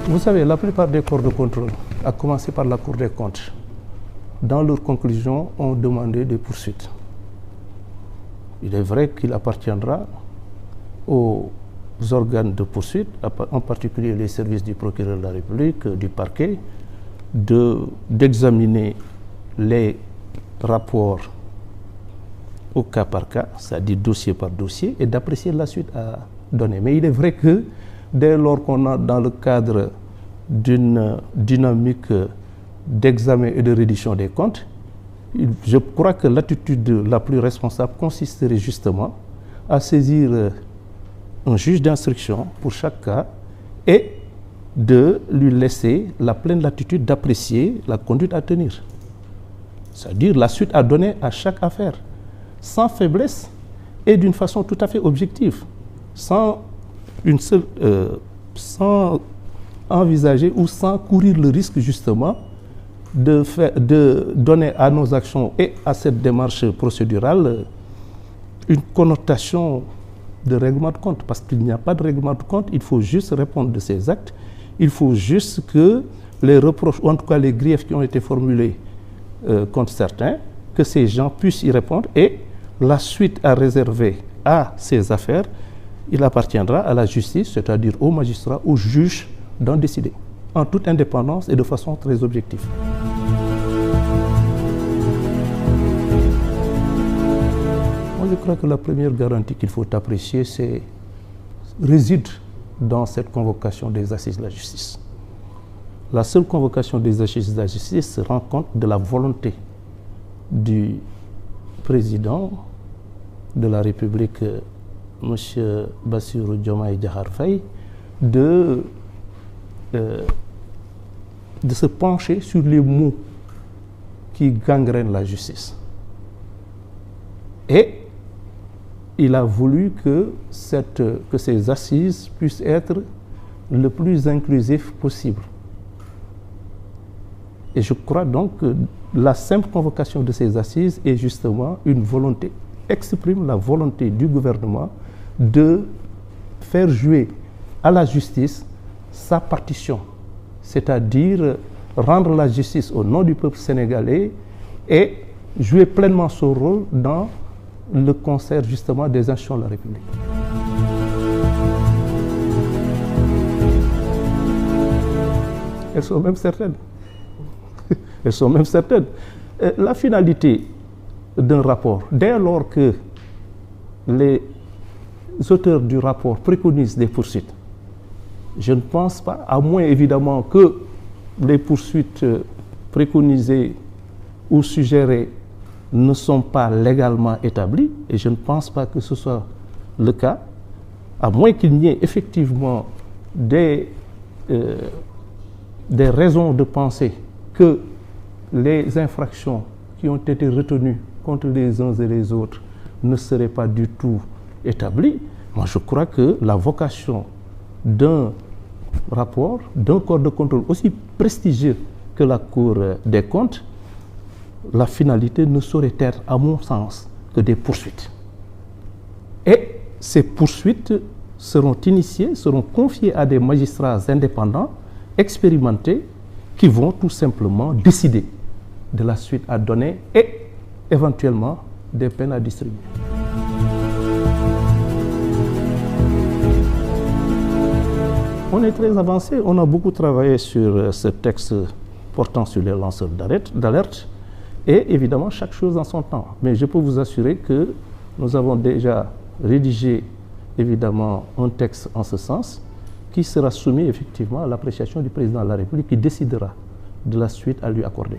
Vous savez, la plupart des corps de contrôle, à commencer par la Cour des comptes, dans leurs conclusions, ont demandé des poursuites. Il est vrai qu'il appartiendra aux organes de poursuite, en particulier les services du procureur de la République, du parquet, d'examiner les rapports au cas par cas, c'est-à-dire dossier par dossier, et d'apprécier la suite à donner. Mais il est vrai que dès lors qu'on a dans le cadre d'une dynamique d'examen et de reddition des comptes, je crois que l'attitude la plus responsable consisterait justement à saisir un juge d'instruction pour chaque cas et de lui laisser la pleine latitude d'apprécier la conduite à tenir. C'est-à-dire la suite à donner à chaque affaire, sans faiblesse et d'une façon tout à fait objective, sans envisager ou sans courir le risque justement de donner à nos actions et à cette démarche procédurale une connotation de règlement de compte, parce qu'il n'y a pas de règlement de compte, il faut juste répondre de ces actes, il faut juste que les reproches, ou en tout cas les griefs qui ont été formulés contre certains, que ces gens puissent y répondre, et la suite à réserver à ces affaires, il appartiendra à la justice, c'est-à-dire aux magistrats, aux juges, d'en décider, en toute indépendance et de façon très objective. Moi, je crois que la première garantie qu'il faut apprécier, réside dans cette convocation des assises de la justice. La seule convocation des assises de la justice se rend compte de la volonté du président de la République, M. Bassirou Diomaye Diakhar Faye, de se pencher sur les maux qui gangrènent la justice. Et il a voulu que ces assises puissent être le plus inclusif possible. Et je crois donc que la simple convocation de ces assises est justement une volonté, exprime la volonté du gouvernement de faire jouer à la justice sa partition, c'est-à-dire rendre la justice au nom du peuple sénégalais et jouer pleinement son rôle dans le concert justement des institutions de la République. Elles sont même certaines. Elles sont même certaines. La finalité d'un rapport, dès lors que les auteurs du rapport préconisent des poursuites, je ne pense pas, à moins évidemment que les poursuites préconisées ou suggérées ne sont pas légalement établies, et je ne pense pas que ce soit le cas, à moins qu'il n'y ait effectivement des raisons de penser que les infractions qui ont été retenues contre les uns et les autres ne seraient pas du tout établies. Moi, je crois que la vocation d'un rapport, d'un corps de contrôle aussi prestigieux que la Cour des comptes, la finalité ne saurait être, à mon sens, que des poursuites. Et ces poursuites seront initiées, seront confiées à des magistrats indépendants, expérimentés, qui vont tout simplement décider de la suite à donner et éventuellement des peines à distribuer. On est très avancé, on a beaucoup travaillé sur ce texte portant sur les lanceurs d'alerte et évidemment chaque chose en son temps. Mais je peux vous assurer que nous avons déjà rédigé évidemment un texte en ce sens qui sera soumis effectivement à l'appréciation du président de la République qui décidera de la suite à lui accorder.